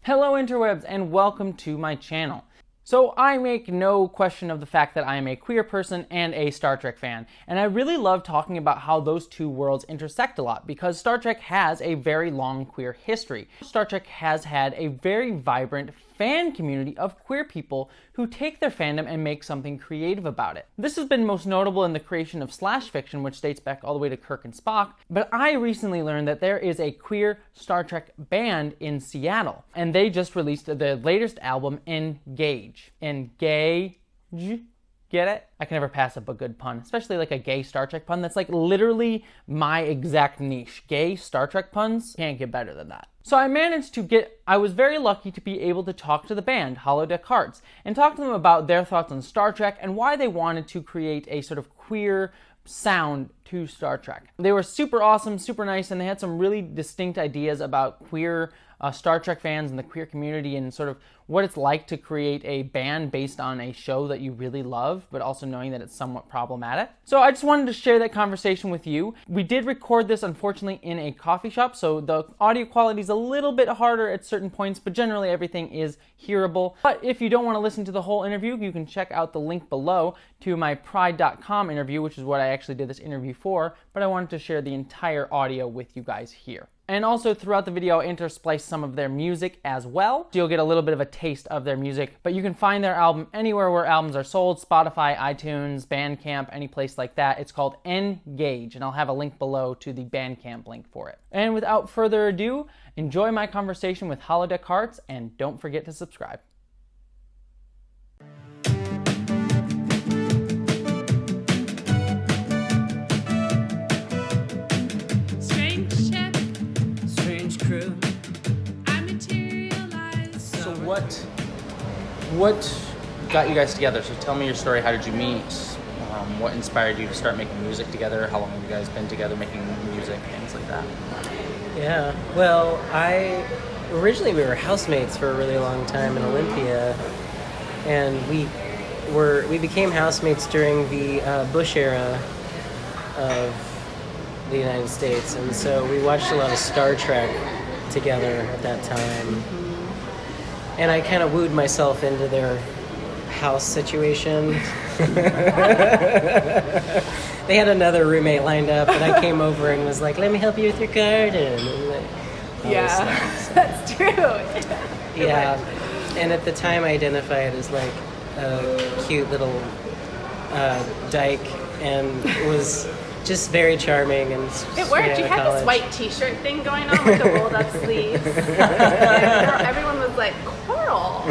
Hello interwebs and welcome to my channel. So I make no question of the fact that I am a queer person and a Star Trek fan, and I really love talking about how those two worlds intersect a lot because Star Trek has a very long queer history. Star Trek has had a very vibrant fan community of queer people who take their fandom and make something creative about it. This has been most notable in the creation of slash fiction, which dates back all the way to Kirk and Spock, but I recently learned that there is a queer Star Trek band in Seattle, and they just released their latest album, Engayge. Engage? Get it? I can never pass up a good pun, especially like a gay Star Trek pun. That's like literally my exact niche. Gay Star Trek puns can't get better than that. So I was very lucky to be able to talk to the band, Holodeck Hearts, and talk to them about their thoughts on Star Trek and why they wanted to create a sort of queer sound to Star Trek. They were super awesome, super nice, and they had some really distinct ideas about queer Star Trek fans and the queer community and sort of what it's like to create a band based on a show that you really love, but also knowing that it's somewhat problematic. So I just wanted to share that conversation with you. We did record this, unfortunately, in a coffee shop, so the audio quality is a little bit harder at certain points, but generally everything is hearable. But if you don't want to listen to the whole interview, you can check out the link below to my pride.com interview, which is what I actually did this interview for, but I wanted to share the entire audio with you guys here. And also throughout the video, I'll intersplice some of their music as well. So you'll get a little bit of a taste of their music, but you can find their album anywhere where albums are sold, Spotify, iTunes, Bandcamp, any place like that. It's called Engayge, and I'll have a link below to the Bandcamp link for it. And without further ado, enjoy my conversation with Holodeck Hearts, and don't forget to subscribe. What got you guys together? So tell me your story. How did you meet? What inspired you to start making music together? How long have you guys been together making music? Things like that. Yeah, well, originally we were housemates for a really long time in Olympia, and we became housemates during the Bush era of the United States, and so we watched a lot of Star Trek together at that time. And I kind of wooed myself into their house situation. They had another roommate lined up, and I came over and was like, "Let me help you with your garden." And stuff, so. That's true. Yeah, and at the time I identified as like a cute little dyke, and was just very charming. And it worked. You had this white T-shirt thing going on with the rolled up sleeves. Everyone was like, "Coral."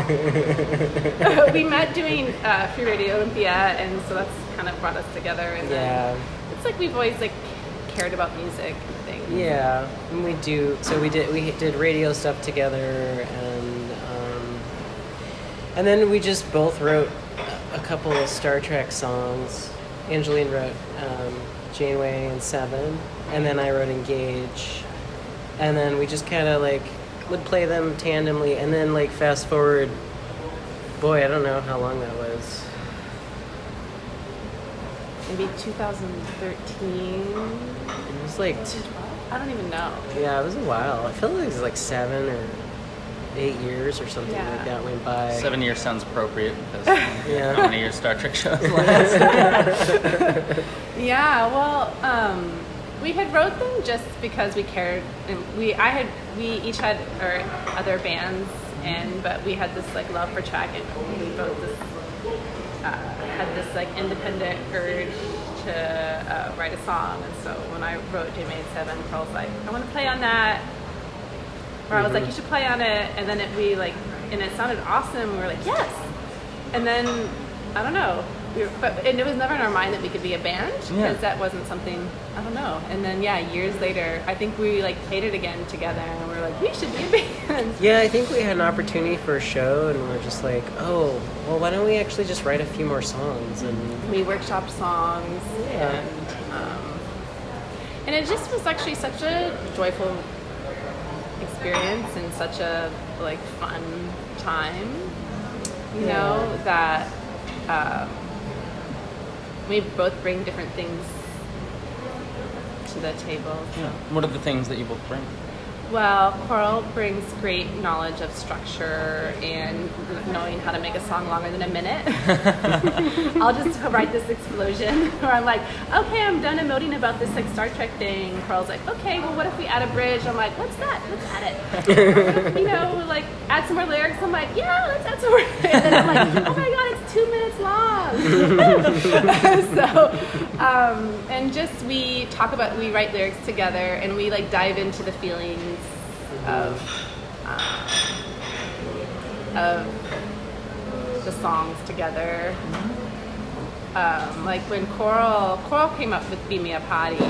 We met doing Free Radio Olympia, and so that's kind of brought us together. And then it's like we've always like cared about music and things. Yeah, and we do. So we did radio stuff together, and then we just both wrote a couple of Star Trek songs. Angeline wrote Janeway and Seven, and then I wrote Engage, and then we just kind of like would play them tandemly, and then like fast forward, boy, I don't know how long that was. Maybe 2013. It was like I don't even know. Yeah, it was a while. I feel like it was like 7 or 8 years or something like that went by. 7 years sounds appropriate because how many years Star Trek shows last? Yeah, well, we had wrote them just because we cared, and we each had our other bands, but we had this like love for Trek, and we both had this like independent urge to write a song, and so when I wrote J Made 7, Pearl was like, "I want to play on that." Or I was like, "You should play on it," and then and it sounded awesome. We were like, "Yes," and then I don't know, and it was never in our mind that we could be a band because that wasn't something, I don't know. And then years later, I think we like played it again together, and we were like, "We should be a band." Yeah, I think we had an opportunity for a show, and we were just like, "Oh, well, why don't we actually just write a few more songs?" And we workshopped songs, and it just was actually such a joyful experience and such a like fun time, you know, that we both bring different things to the table. Yeah. What are the things that you both bring? Well, Coral brings great knowledge of structure and knowing how to make a song longer than a minute. I'll just write this explosion where I'm like, okay, I'm done emoting about this like Star Trek thing. Coral's like, okay, well, what if we add a bridge? I'm like, what's that? Let's add it. You know, like add some more lyrics. I'm like, yeah, let's add some more. And then I'm like, oh my god, it's 2 minutes long. So, and just we write lyrics together and we like dive into the feelings of the songs together. Like when Coral came up with "Beam Me Up Hottie,"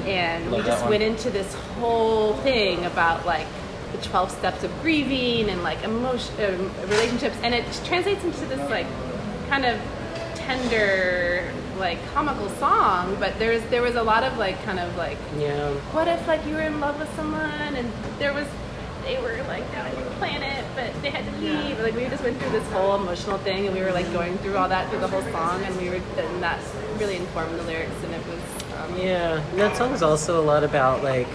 and we just went into this whole thing about like the 12 steps of grieving and like relationships, and it translates into this like kind of tender, like comical song, but there was a lot of like kind of like, what if like you were in love with someone and they were like down on your planet but they had to leave. Like we just went through this whole emotional thing and we were like going through all that through the whole song, and and that really informed the lyrics, and it was and that song's also a lot about like,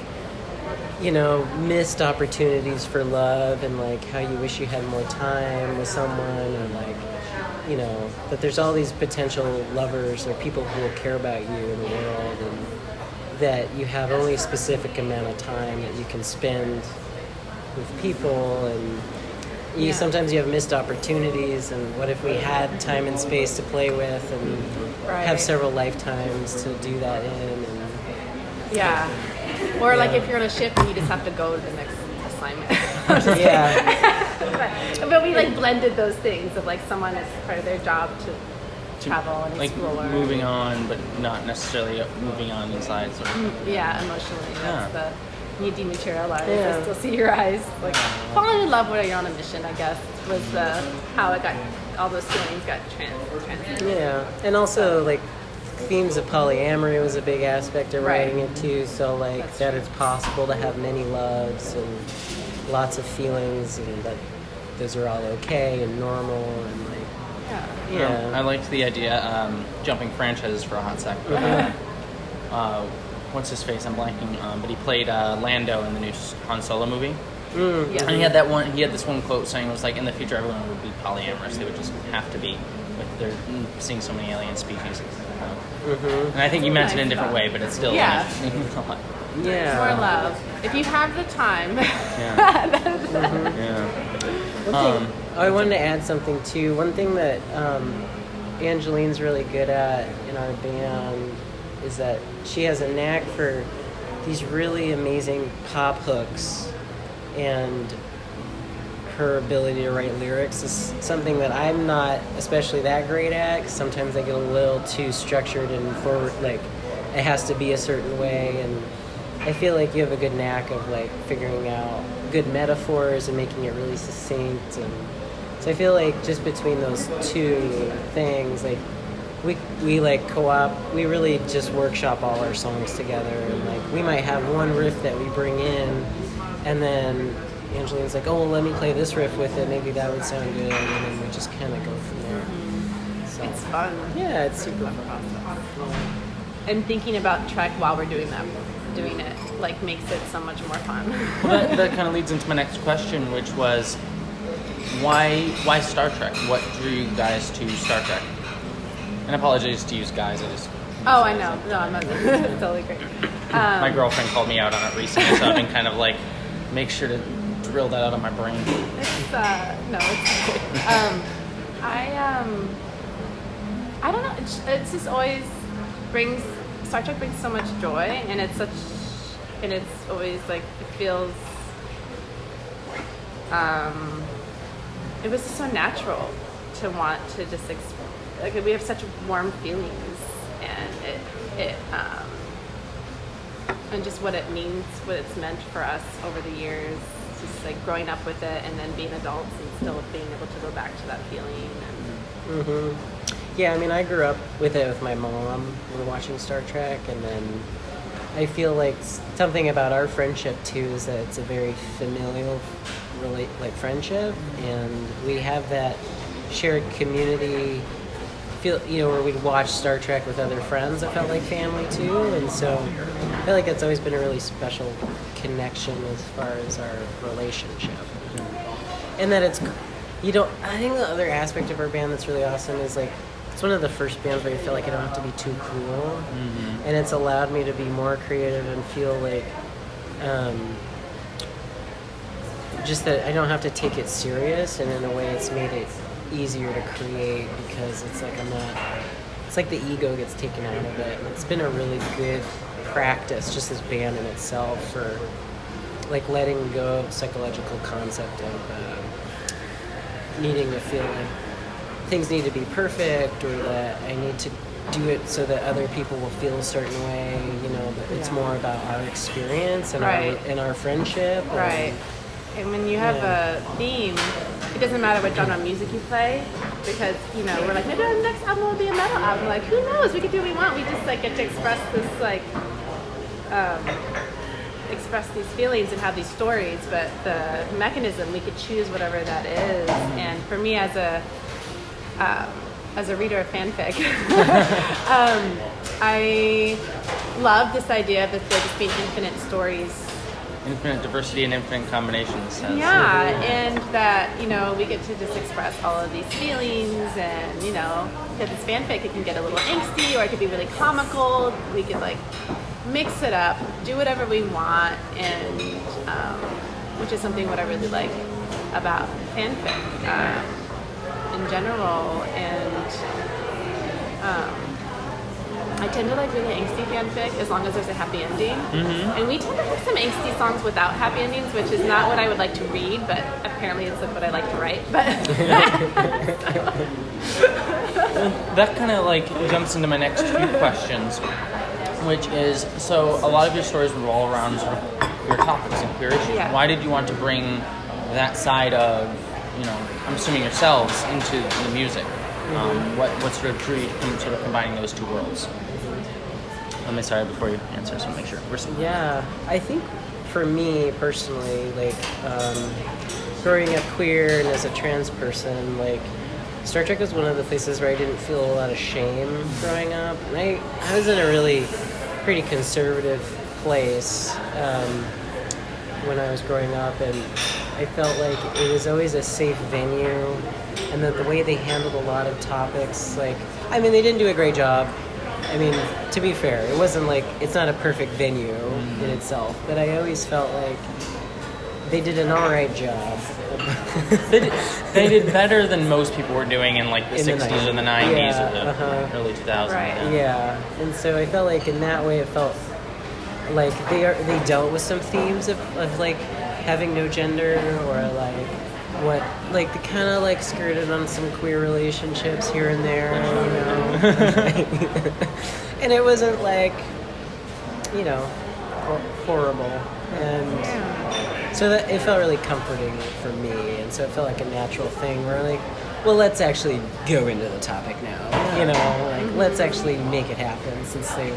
you know, missed opportunities for love and like how you wish you had more time with someone, or like, you know, that there's all these potential lovers or people who will care about you in the world, and that you have only a specific amount of time that you can spend with people, and sometimes you have missed opportunities, and what if we had time and space to play with and have several lifetimes to do that in, and or like if you're on a ship and you just have to go to the next assignment. But we like blended those things of like someone is part of their job to travel and like explore. Moving on, but not necessarily moving on inside. Sort of. Emotionally. That's the you dematerialize. I still see your eyes. Like falling in love when you're on a mission, I guess, was how it got. All those feelings got transmitted. Yeah, and also like themes of polyamory was a big aspect of writing it too. So like that's that true. It's possible to have many loves and lots of feelings, and that those are all okay and normal, and like I liked the idea jumping franchises for a hot sec. What's his face? I'm blanking. But he played Lando in the new Han Solo movie. And he had this one quote saying it was like, in the future everyone would be polyamorous. They would just have to be. Like they're seeing so many alien species. And I think you meant it in a different way, but it's still more love. If you have the time. I wanted to add something too. One thing that Angeline's really good at in our band is that she has a knack for these really amazing pop hooks, and her ability to write lyrics is something that I'm not especially that great at, 'cause sometimes I get a little too structured and forward, like it has to be a certain way, and I feel like you have a good knack of like figuring out good metaphors and making it really succinct, and so I feel like just between those two things, like we like co-op, we really just workshop all our songs together, and like we might have one riff that we bring in, and then Angeline's like, oh, well, let me play this riff with it, maybe that would sound good, and then we just kind of go from there. So, it's fun. Yeah, it's super fun. And thinking about Trek while we're doing it, like makes it so much more fun. Well, that kind of leads into my next question, which was, why Star Trek? What drew you guys to Star Trek? And apologies to use guys, I just... Oh, I know. No, I'm not. It's totally great. My girlfriend called me out on it recently, so I've been kind of like, make sure to drill that out of my brain. It's, no, it's good. I don't know. It's just always Star Trek brings so much joy, and it's always like, it feels, it was just so natural to want to just like we have such warm feelings, and it and just what it means, what it's meant for us over the years, just like growing up with it and then being adults and still being able to go back to that feeling. And Yeah, I mean, I grew up with it with my mom. We were watching Star Trek, and then I feel like something about our friendship too is that it's a very familial, friendship, and we have that shared community feel, or we'd watch Star Trek with other friends that felt like family too, and so I feel like it's always been a really special connection as far as our relationship. And that it's, I think the other aspect of our band that's really awesome is like, it's one of the first bands where you feel like I don't have to be too cool, and it's allowed me to be more creative and feel like, just that I don't have to take it serious, and in a way it's made it easier to create because it's like it's like the ego gets taken out of it. And it's been a really good practice, just this band in itself, for like letting go of psychological concept of needing to feel like things need to be perfect, or that I need to do it so that other people will feel a certain way. It's more about our experience and our friendship. Right. And when you have a theme, it doesn't matter what genre of music you play, because we're like, maybe our next album will be a metal album. Like, who knows? We can do what we want. We just like get to express this express these feelings and have these stories. But the mechanism, we could choose whatever that is. And for me, as a reader of fanfic, I love this idea of there just being infinite stories. Infinite diversity and infinite combinations. Yeah, and that, we get to just express all of these feelings, and, because it's fanfic, it can get a little angsty, or it could be really comical. We could, mix it up, do whatever we want, and, which is something what I really like about fanfic in general, and, I tend to like really angsty fanfic as long as there's a happy ending. And we tend to have some angsty songs without happy endings, which is not what I would like to read, but apparently it's what I like to write. But that kind of jumps into my next few questions, which is, so a lot of your stories revolve around sort of queer topics and queer issues. Yeah. Why did you want to bring that side of, I'm assuming yourselves, into the music? What sort of drew you to sort of combining those two worlds? Let me start before you answer, so make sure. Yeah, I think for me personally, growing up queer and as a trans person, Star Trek was one of the places where I didn't feel a lot of shame growing up. And I was in a really pretty conservative place when I was growing up, and I felt like it was always a safe venue, and that the way they handled a lot of topics, they didn't do a great job. To be fair, it wasn't it's not a perfect venue in itself, but I always felt like they did an all right job. They did better than most people were doing in the 60s or the 90s or the early 2000s. Right. Yeah, and so I felt like in that way it felt like they dealt with some themes of having no gender, or they kind of skirted on some queer relationships here and there, and it wasn't horrible, and so that it felt really comforting for me, and so it felt like a natural thing where well, let's actually go into the topic now, let's actually make it happen, since they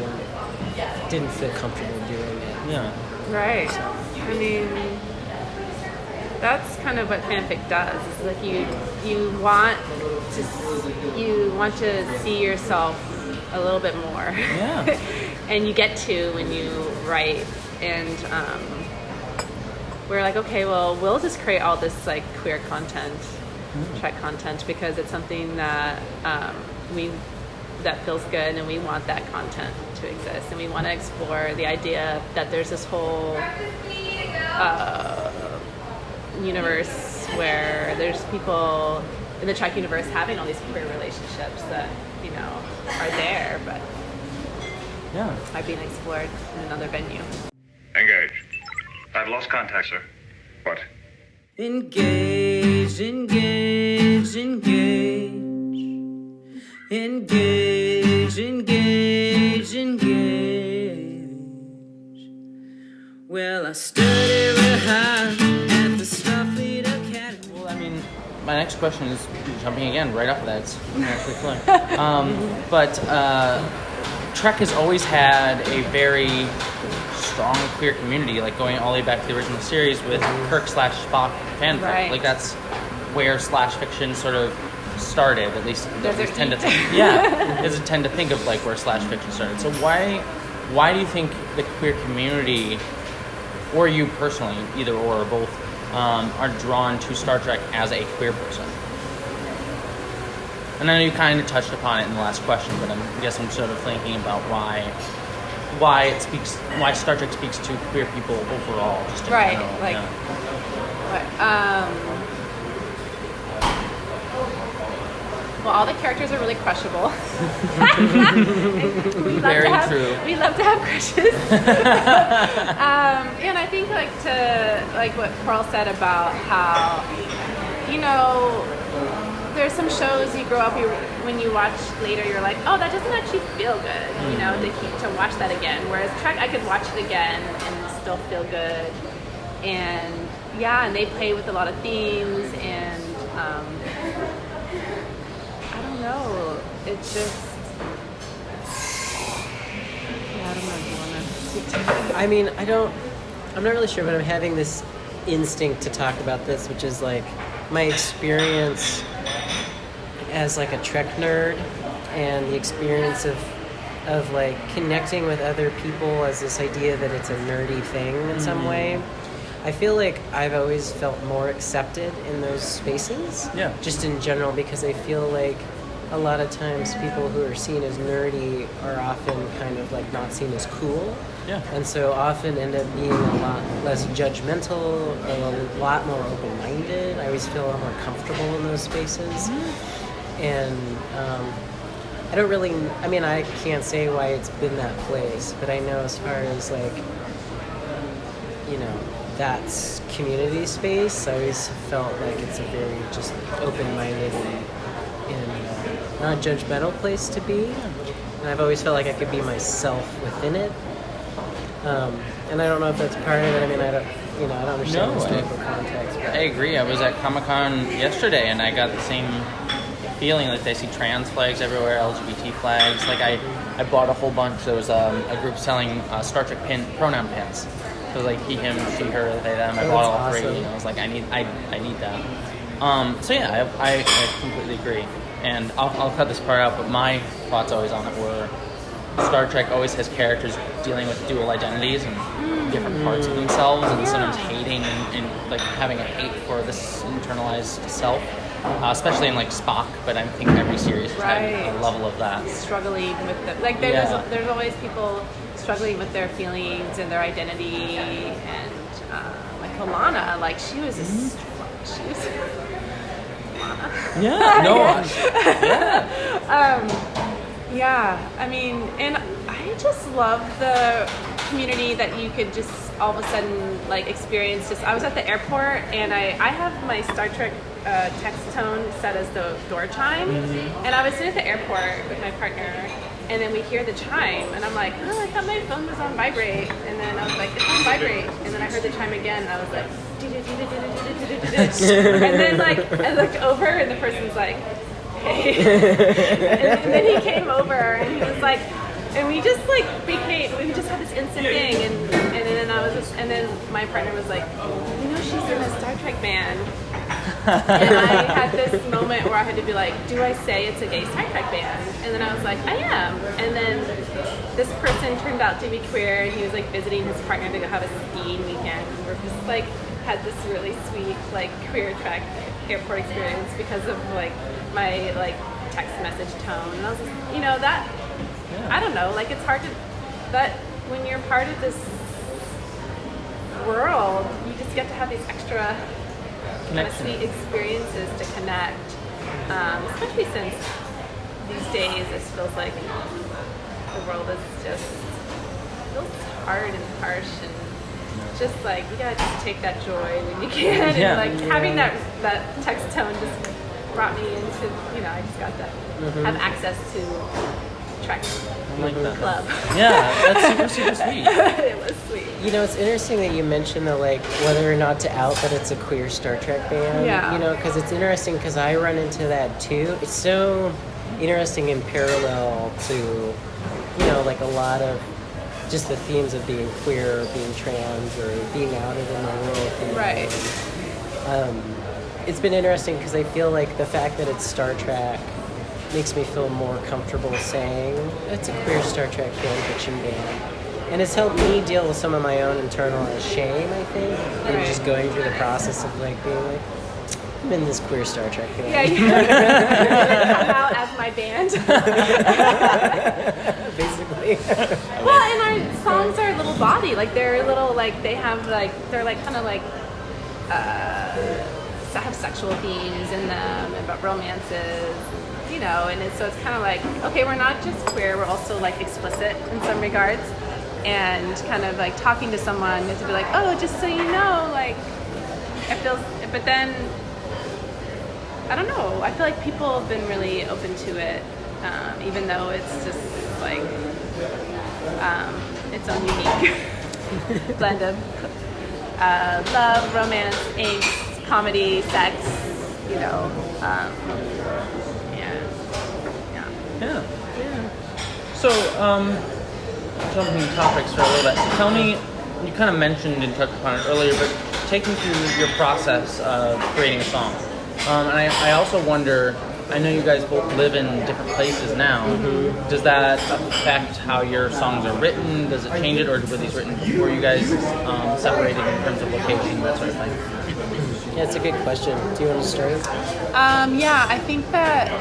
didn't feel comfortable doing it. Yeah. Right. That's kind of what fanfic does. It's you want to see yourself a little bit more. Yeah. And you get to when you write, and we're okay, well, we'll just create all this queer content, Trek content, because it's something that that feels good, and we want that content to exist, and we want to explore the idea that there's this whole universe where there's people in the Trek universe having all these queer relationships that are there, but are being explored in another venue. Engage. I've lost contact, sir. What? Engage, engage, engage. Engage, engage, engage. Well, I studied real hard at the Starfleet Academy. Well, my next question is jumping again right off of that. It's actually fun. But Trek has always had a very strong queer community, going all the way back to the original series with Kirk / Spock fanfic. Right. That's where /fiction sort of started, at least Desert tend to Heat. think, yeah, is tend to think of like where slash fiction started. So why do you think the queer community, or you personally, either or both, are drawn to Star Trek as a queer person? And I know you kind of touched upon it in the last question, but I guess I'm sort of thinking about why Star Trek speaks to queer people overall, just in Right, general. like, Yeah. well, all the characters are really crushable. Very true. We love to have crushes. And I think like what Pearl said about how, there's some shows you grow up, when you watch later, you're like, oh, that doesn't actually feel good, to watch that again. Whereas Trek, I could watch it again and still feel good. And and they play with a lot of themes, and I don't know, it's just, I don't know if you want to speak to it. I mean, I'm not really sure, but I'm having this instinct to talk about this, which is like my experience as like a Trek nerd, and the experience of like connecting with other people as this idea that it's a nerdy thing in some way. I feel like I've always felt more accepted in those spaces. Yeah. Just in general, because I feel like a lot of times people who are seen as nerdy are often kind of like not seen as cool. Yeah. And so often end up being a lot less judgmental, a lot more open-minded. I always feel a lot more comfortable in those spaces. And I don't really, I can't say why it's been that place, but I know as far as like, that's community space, I always felt like it's a very just open-minded and not judgmental place to be. And I've always felt like I could be myself within it. And I don't know if that's part of it. I don't understand the historical context. But I agree. I was at Comic-Con yesterday, and I got the same feeling. Like, they see trans flags everywhere, LGBT flags. Like, I bought a whole bunch. There was a group selling Star Trek pronoun pins. So like he, him, she, her, they, them. I bought all three. Awesome. I was like, I need that. So yeah, I completely agree. And I'll cut this part out, but my thoughts always on it were Star Trek always has characters dealing with dual identities and different parts of themselves, and sometimes hating and like having a hate for this internalized self. Especially in like Spock, but I think every series has had a level of that. Struggling with the there's always people struggling with their feelings and their identity, and like Alana, like she was Yeah, no, and I just love the community that you could just all of a sudden like experience. I was at the airport, and I have my Star Trek text tone set as the door chime, and I was sitting at the airport with my partner, and then we hear the chime, and I'm like, oh, I thought my phone was on vibrate, and then I was like, it's on vibrate, and then I heard the chime again, and I was like, and then like I looked over, and the person's like, hey, and then he came over, and he was like, and we just like we just had this instant thing, and then my partner was like, she's in a Star Trek band. And I had this moment where I had to be like, do I say it's a gay Star Trek band? And then I was like, I am. And then this person turned out to be queer, and he was like visiting his partner to go have a skiing weekend. And we're just like had this really sweet like queer Trek airport experience because of like my like text message tone. And I was just, I don't know, like it's hard to, that when you're part of this world, you just get to have these extra kind of sweet experiences to connect, especially since these days it feels like the world is just feels hard and harsh, and just like you gotta just take that joy when you can. And having that text tone just brought me into, I just got to have access to Trek Club. Yeah, that's super sweet. It was sweet. It's interesting that you mentioned that, like, whether or not to out that it's a queer Star Trek band. Yeah. Because it's interesting because I run into that too. It's so interesting in parallel to, like a lot of just the themes of being queer, or being trans, or being outed in the world. Right. it's been interesting because I feel like the fact that it's Star Trek makes me feel more comfortable saying it's a queer Star Trek fan fiction band. And it's helped me deal with some of my own internalized shame, I think, and just going through the process of like being like, I'm in this queer Star Trek band. Yeah, you come out as my band. Basically. Well, and our songs are a little body, like they're a little like they have like they're like kind of like have sexual themes in them and about romances, you know, and so it's kind of like, okay, we're not just queer, we're also like explicit in some regards, and kind of like talking to someone, you have to be like, oh, just so you know, like it feels, but then I don't know, I feel like people have been really open to it, even though it's just like its own unique blend of love, romance, angst, comedy, sex, you know. Yeah. So, jumping topics for a little bit. Tell me, you kind of mentioned and touched upon it earlier, but take me through your process of creating a song. And I also wonder, I know you guys both live in different places now. Mm-hmm. Does that affect how your songs are written? Does it change it, or were these written before you guys separated in terms of location, that sort of thing? Yeah, it's a good question. Do you want to start? Yeah, I think that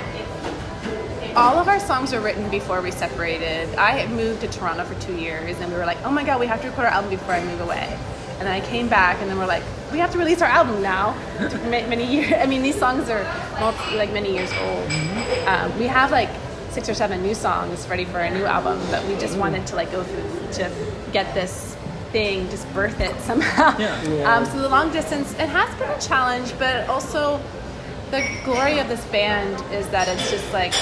all of our songs were written before we separated. I had moved to Toronto for 2 years, and we were like, oh my god, we have to record our album before I move away. And then I came back, and then we're like, we have to release our album now. It took many years. I mean, these songs are many years old. We have like 6 or 7 new songs ready for a new album, but we just wanted to like go through to get this thing, just birth it somehow. So the long distance, it has been a challenge, but also the glory of this band is that it's just like,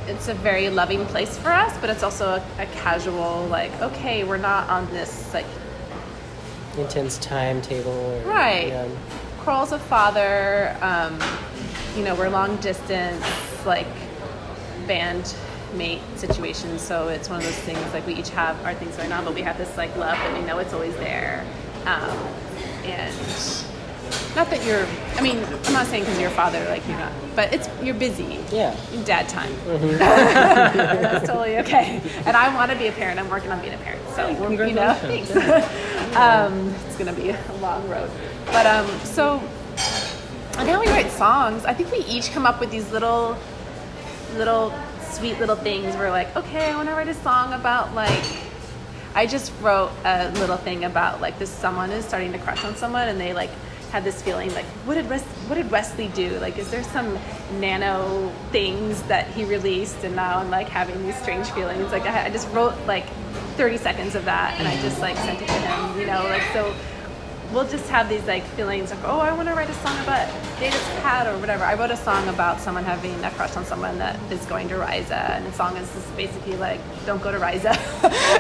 it's a very loving place for us, but it's also a casual, like, okay, we're not on this like intense timetable. Or, right. Yeah. Quarrel's a father, you know, we're long distance, like band mate situation, so it's one of those things like we each have our things going on, but we have this like love that we know it's always there, and not that you're, I mean, I'm not saying because you're a father, like you're not, but you're busy. Yeah. Dad time. Mm-hmm. That's totally okay. And I want to be a parent. I'm working on being a parent. So, you know, thanks. It's going to be a long road. But, so, and now we write songs. I think we each come up with these little sweet little things. We're like, okay, I want to write a song about like, I just wrote a little thing about like this someone is starting to crush on someone, and they like had this feeling like, what did Wesley do? Like, is there some nano things that he released, and now I'm like having these strange feelings. Like I just wrote like 30 seconds of that, and I just like sent it to him, you know, like, so we'll just have these like feelings like, oh, I want to write a song about David's cat or whatever. I wrote a song about someone having a crush on someone that is going to Ryza, and the song is just basically like, don't go to Ryza.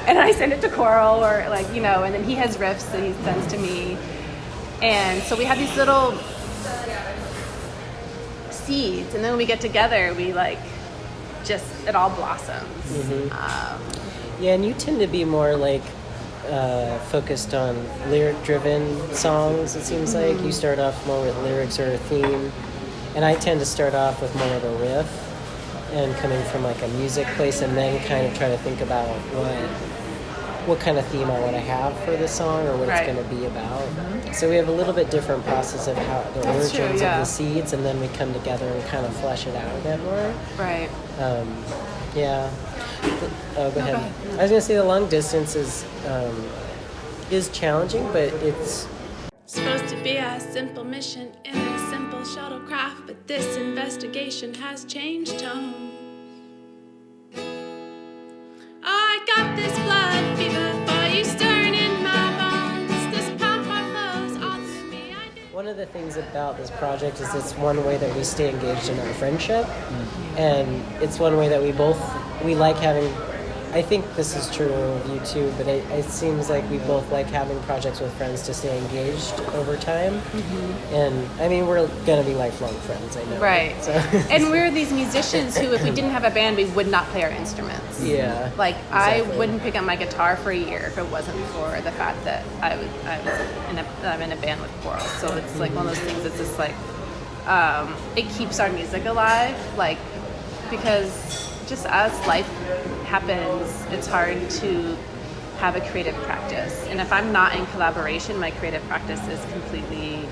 And I send it to Coral, or like, you know, and then he has riffs that he sends to me. And so we have these little seeds, and then when we get together, we like just, it all blossoms. Mm-hmm. Yeah, and you tend to be more like focused on lyric-driven songs, it seems like. You start off more with lyrics or a theme, and I tend to start off with more of a riff and coming from like a music place, and then kind of try to think about what kind of theme I want to have for the song, or what it's going to be about. Mm-hmm. So we have a little bit different process of how the origins of the seeds, and then we come together and kind of flesh it out a bit more. Right. Yeah. Oh, go ahead. I was going to say the long distance is challenging, but it's supposed to be a simple mission in a simple shuttlecraft, but this investigation has changed tone. I got this blood fever for you stirring in my bones. This pump our foes all through me. One of the things about this project is it's one way that we stay engaged in our friendship, and it's one way that we like having I think this is true of you too, but it seems like we both like having projects with friends to stay engaged over time. Mm-hmm. And I mean, we're gonna be lifelong friends, I know. Right. So. And we're these musicians who, if we didn't have a band, we would not play our instruments. Yeah. Like, exactly. I wouldn't pick up my guitar for a year if it wasn't for the fact that I'm in a band with Coral. So it's like one of those things that's just like, it keeps our music alive, like, because just as life happens, it's hard to have a creative practice. And if I'm not in collaboration, my creative practice is completely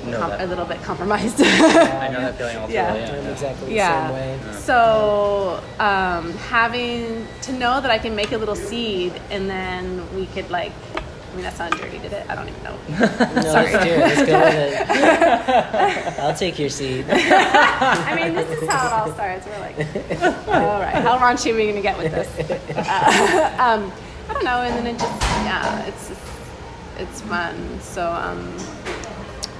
a little bit compromised. I know that feeling also. Yeah. I'm exactly the same way. So having to know that I can make a little seed, and then we could like, I mean, that sounded dirty, did it? I don't even know. No, Sorry. let's do it. Let's go with it. I'll take your seed. I mean, this is how it all starts. We're like, all right, how raunchy are we going to get with this? I don't know, and then it just, it's fun. So,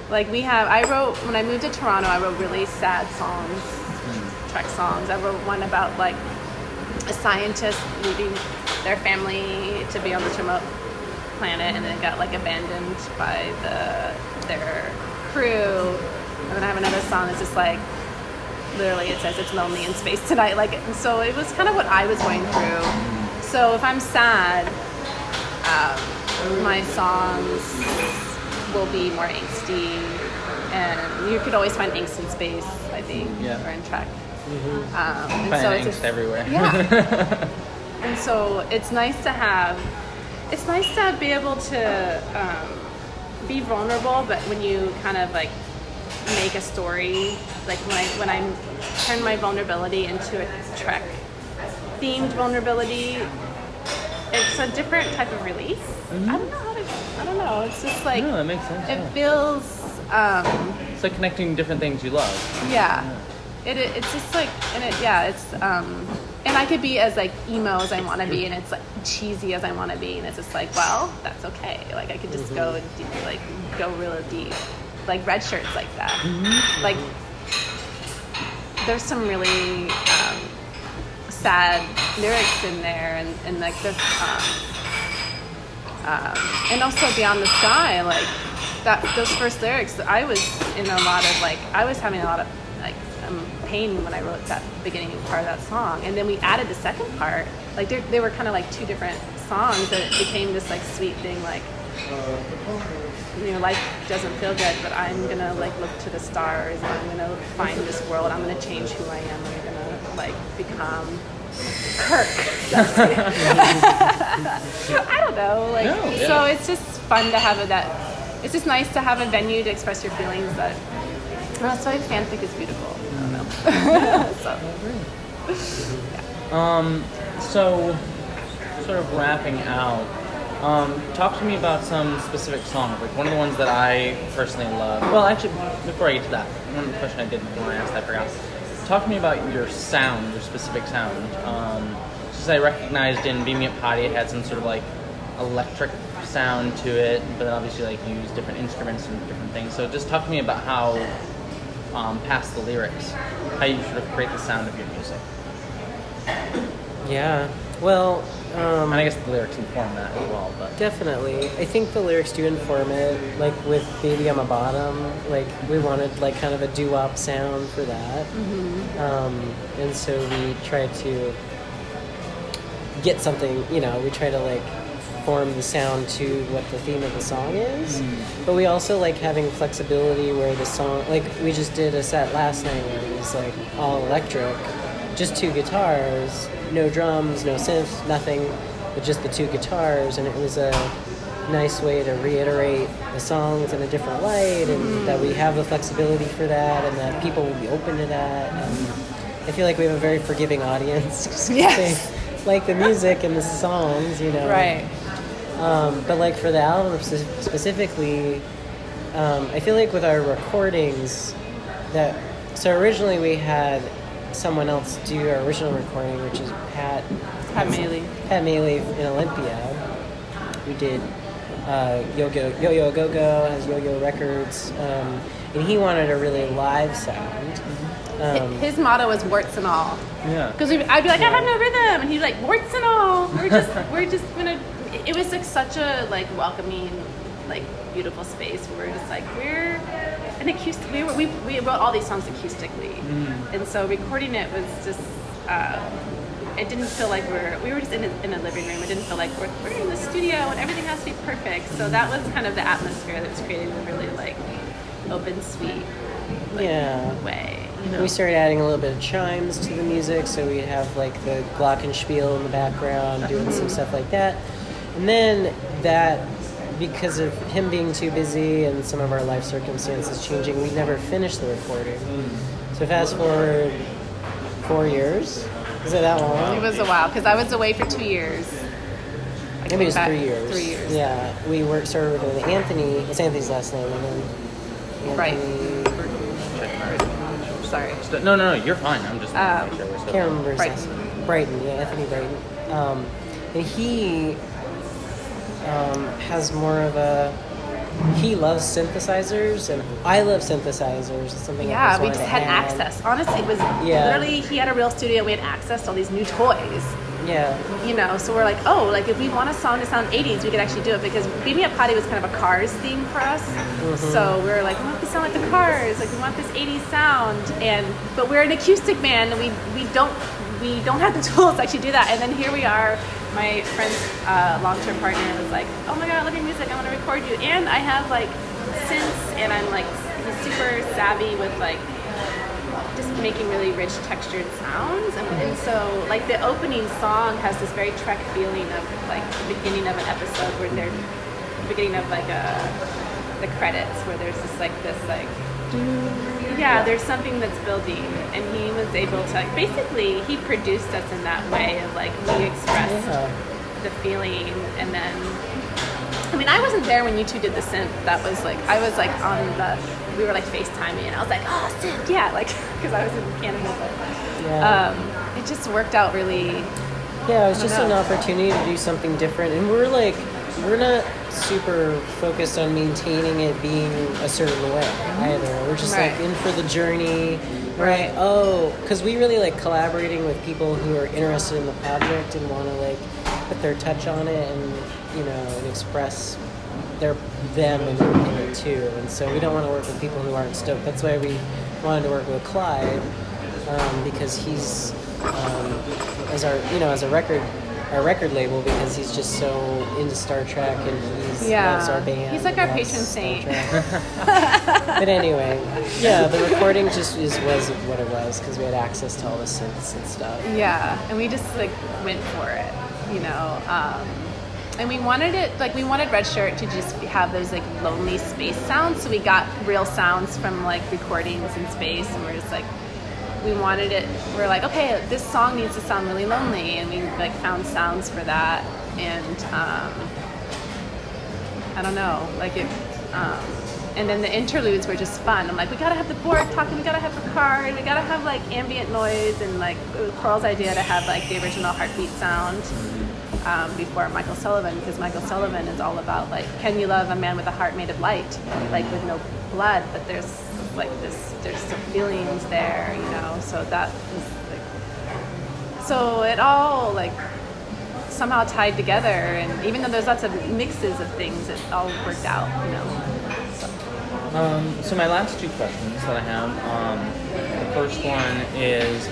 like when I moved to Toronto, I wrote really sad songs, Trek songs. I wrote one about like a scientist leaving their family to be on this remote planet, and then got like abandoned by their crew. And then I have another song that's just like, literally it says it's lonely in space tonight. Like, so it was kind of what I was going through. So if I'm sad, my songs will be more angsty, and you could always find angst in space, I think, or in Trek. Mm-hmm. And Find so angst it's just, everywhere. Yeah. And so it's nice to be able to be vulnerable, but when you kind of like make a story, like when I turn my vulnerability into a Trek themed vulnerability, it's a different type of release. Mm-hmm. I don't know. It's just like, No, that makes sense. it feels, It's like connecting different things you love. yeah. It's just like, it's, and I could be as like emo as I want to be, and it's like cheesy as I want to be, and it's just like, well, that's okay. Like I could just go real deep, like Red Shirt's like that. Mm-hmm. Like there's some really sad lyrics in there, and like the and also Beyond the Sky, like those first lyrics, I was having a lot of like pain when I wrote that beginning part of that song, and then we added the second part. Like they were kind of like two different songs, that it became this like sweet thing, like, you know, life doesn't feel good, but I'm gonna like look to the stars, and I'm gonna find this world, I'm gonna change who I am, I'm gonna like become Kirk. I don't know, like, so it's just fun to have it's just nice to have a venue to express your feelings. That's why fanfic is beautiful. I don't know. So, sort of wrapping out, talk to me about some specific songs. Like one of the ones that I personally love. Well, actually, before I get to that, one question I didn't want to ask that I forgot. Talk to me about your sound, your specific sound. Just I recognized in Beam Me Up Potty, it had some sort of like electric sound to it, but then obviously like you use different instruments and different things. So just talk to me about how, past the lyrics, how you sort of create the sound of your music. Yeah. Well, And I guess the lyrics inform that as well, but definitely. I think the lyrics do inform it. Like with Baby I'm a Bottom, like we wanted like kind of a doo-wop sound for that. Mm-hmm. And so we tried to get something, you know, we try to like form the sound to what the theme of the song is. But we also like having flexibility where the song, like we just did a set last night where it was like all electric, just two guitars, no drums, no synth, nothing, but just the two guitars, and it was a nice way to reiterate the songs in a different light, and that we have the flexibility for that, and that people will be open to that. And I feel like we have a very forgiving audience, 'cause they like the music and the songs, you know. Right. But like for the album specifically, I feel like with our recordings, so originally we had someone else do our original recording, which is Pat Mailey. Pat Mailey in Olympia, who did Yo-Yo Go-Go has Yo-Yo Records, and he wanted a really live sound. His motto was warts and all. Yeah. Because I'd be like, I have no rhythm, and he'd be like, warts and all. We're just gonna. It was like such a like welcoming, like beautiful space where we're just like we're an acoustic. We wrote all these songs acoustically, and so recording it was just. It didn't feel like we were just in a living room. It didn't feel like we're in the studio and everything has to be perfect. So that was kind of the atmosphere that was created in a really like open, sweet way. You know? We started adding a little bit of chimes to the music, so we'd have like the glockenspiel in the background, doing some stuff like that. And then that, because of him being too busy and some of our life circumstances changing, we never finished the recording. So fast forward 4 years. Is it that long? It was a while because I was away for 2 years. Maybe it was 3 years. 3 years. Yeah, we started working with Anthony. It's Anthony's last name again. Right. Sorry. No, you're fine. I'm just making sure we're still. Can't remember his Brighton. last name. Brighton, yeah, Anthony Brighton. And he has more of a. He loves synthesizers, and I love synthesizers. It's something Yeah, I we just had access. Honestly, it was literally he had a real studio. We had access to all these new toys. Yeah. You know, so we're like, oh, like if we want a song to sound 80s, we could actually do it because Beat Me Up Patty was kind of a Cars theme for us. So we were like, we want to sound like the Cars, like we want this 80s sound, but we're an acoustic band, and we don't have the tools to actually do that. And then here we are. My friend's long-term partner was like, oh my god, I love your music, I want to record you. And I have like synths, and I'm like super savvy with like just making really rich textured sounds. And so like the opening song has this very Trek feeling of like the beginning of an episode where they're the beginning of like the credits where there's just like this like there's something that's building, and he was able to like, basically he produced us in that way of like we expressed the feeling. And then I mean I wasn't there when you two did the synth. That was like I was like we were like FaceTiming, and I was like, oh synth, yeah, like because I was in Canada, but it just worked out really. Yeah, it was just an opportunity to do something different, and we're not super focused on maintaining it being a certain way either. We're just like in for the journey. Right. Oh, because we really like collaborating with people who are interested in the project and want to like put their touch on it and and express them in it too. And so we don't want to work with people who aren't stoked. That's why we wanted to work with Clyde because he's as a record label, because he's just so into Star Trek and he loves our band. He's like our patron saint. But anyway, the recording just was what it was because we had access to all the synths and stuff. Yeah, and we just like went for it, and we wanted Red Shirt to just have those like lonely space sounds. So we got real sounds from like recordings in space, and we're just like. We wanted it. We're like, okay, this song needs to sound really lonely, and we like found sounds for that. And I don't know, like it. And then the interludes were just fun. I'm like, we gotta have the board talking. We gotta have Picard. We gotta have like ambient noise, and like it was Carl's idea to have like the original Heartbeat sound before Michael Sullivan, because Michael Sullivan is all about like, can you love a man with a heart made of light, like with no blood, but there's like there's some feelings there, so that was like, so it all like somehow tied together, and even though there's lots of mixes of things, it all worked out, So my last two questions that I have, the first one is,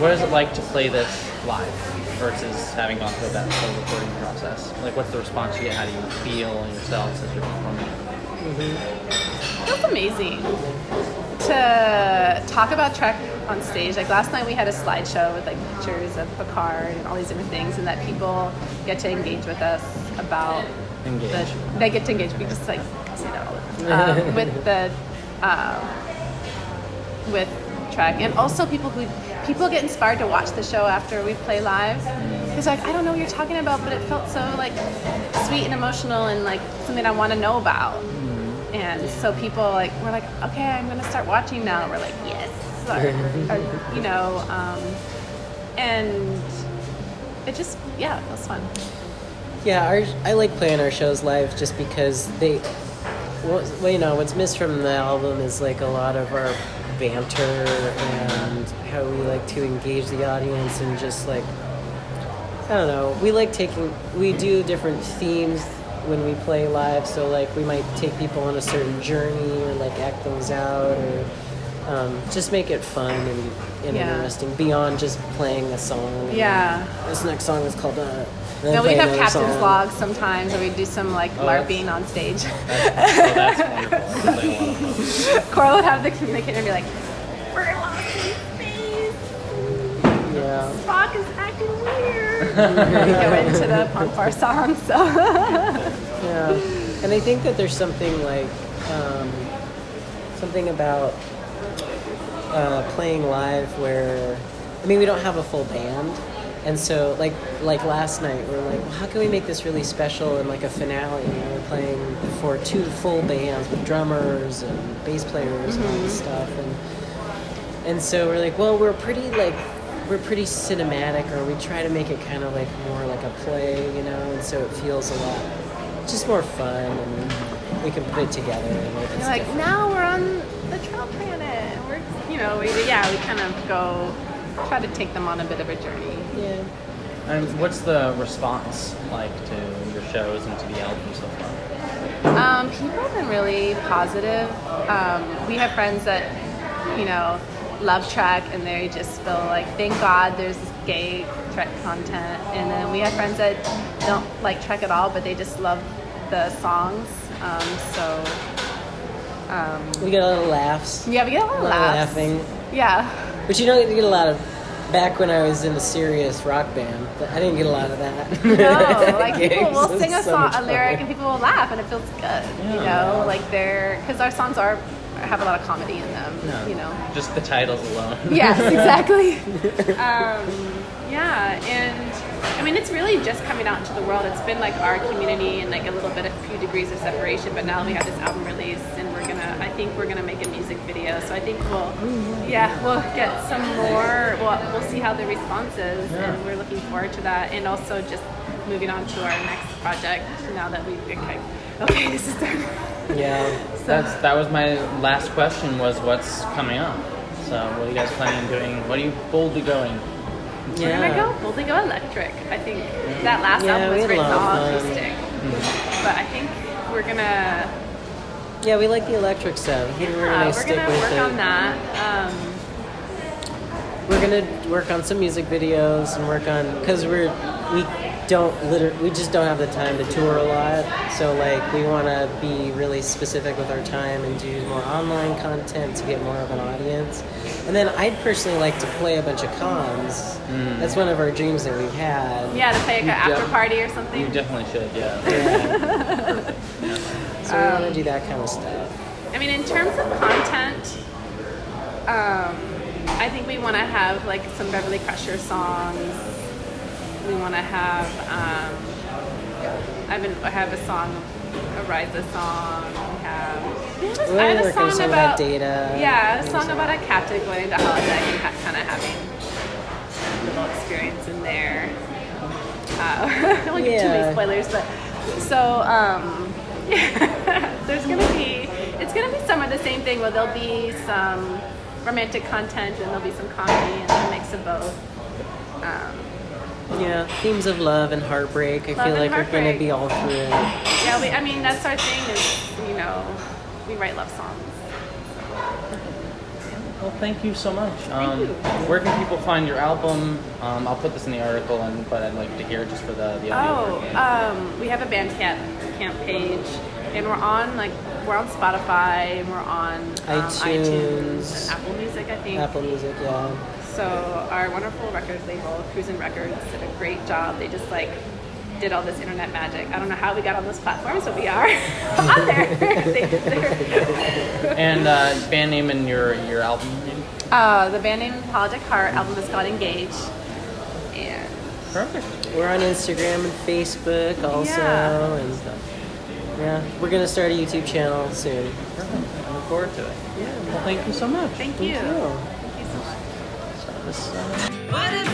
what is it like to play this live versus having gone through that whole recording process? Like, what's the response you get? How do you feel yourselves as you're performing? It was amazing to talk about Trek on stage. Like last night we had a slideshow with like pictures of Picard and all these different things, and that people get to engage with us about they get to engage. We just like with Trek, and also people get inspired to watch the show after we play live. Because like I don't know what you're talking about, but it felt so like sweet and emotional and like something I want to know about. And so people like we're like, okay, I'm gonna start watching now. We're like, yes, and it just it was fun. Yeah, I like playing our shows live just because well, you know, what's missed from the album is like a lot of our banter and how we like to engage the audience and just like, I don't know, we do different themes when we play live, so like we might take people on a certain journey or like act things out or just make it fun and interesting beyond just playing a song. Yeah. This next song is called No, we have captain's logs sometimes, or we do some like LARPing on stage. That's wonderful. I play a lot of those. Cora would have the communicator and be like, "We're lost in space. Yeah. Spock is acting weird." We go into the Ponfar song, so. Yeah, and I think that there's something like something about playing live where, I mean, we don't have a full band, and so like last night we're like, well, how can we make this really special and like a finale? And we're playing for 2 full bands with drummers and bass players and all this stuff, and so we're like, well, we're pretty cinematic, or we try to make it kind of like more like a play, you know, and so it feels a lot just more fun, and we can put it together. And You're like, different. now we're on the trail planet, and we're, you know, we kind of try to take them on a bit of a journey. Yeah. And what's the response like to your shows and to the album so far? People have been really positive. We have friends that, you know, love Trek, and they just feel like, thank God there's this gay Trek content. And then we have friends that don't like Trek at all, but they just love the songs. We get a lot of laughs. Yeah, we get a lot of laughs. Laughing. Yeah. But you don't get a lot of, back when I was in a serious rock band, I didn't get a lot of that. No, like people will Gigs. sing a So song, much a fun. lyric, and people will laugh, and it feels good. You know, like because our songs have a lot of comedy in them. No. You know. Just the titles alone. Yes, exactly. Yeah, and I mean, it's really just coming out into the world. It's been like our community and like a few degrees of separation, but now we have this album release, and I think we're gonna make a music video. So I think we'll get some more. We'll see how the response is, and we're looking forward to that. And also just moving on to our next project now that we've been okay, this is done. Yeah. So, That was my last question, was what's coming up. So what are you guys planning on doing? What are you boldly going? we're gonna go boldly go electric. I think that last album we was had a written lot of all fun. acoustic, but I think we're gonna. Yeah, we like the electric stuff. I think we're gonna stick we're gonna with work it. on that. We're gonna work on some music videos and work on, because we just don't have the time to tour a lot. So like we want to be really specific with our time and do more online content to get more of an audience. And then I'd personally like to play a bunch of cons. That's one of our dreams that we've had. Yeah, to play like an after party or something. You definitely should, yeah. So we want to do that kind of stuff. I mean, in terms of content, I think we want to have like some Beverly Crusher songs. We want to have. I have a song, a Ryza song. I have a song about data. Yeah, a song about a captain going into holodeck and kind of having a little experience in there. I don't want to give too many spoilers, but so it's gonna be some of the same thing where there'll be some romantic content and there'll be some comedy and a mix of both. Yeah, themes of love and heartbreak. I feel like we're going to be all through it. Yeah, I mean, that's our thing is, you know, we write love songs. Well, thank you so much. Thank you. Where can people find your album? I'll put this in the article, but I'd like to hear just for the audio. We have a Bandcamp page, and we're on Spotify, and we're on iTunes, and Apple Music, I think. Apple Music, yeah. So our wonderful record label, Cruisin' Records, did a great job. They just did all this internet magic. I don't know how we got on those platforms, but we are on there. And band name and your album name? The band name Holodeck Hearts, album is called Engayge. And Perfect. We're on Instagram and Facebook also. Yeah. And yeah, we're going to start a YouTube channel soon. Perfect. I look forward to it. Yeah. Well, thank you so much. thank you. Thank you. Thank you so much. So this, What if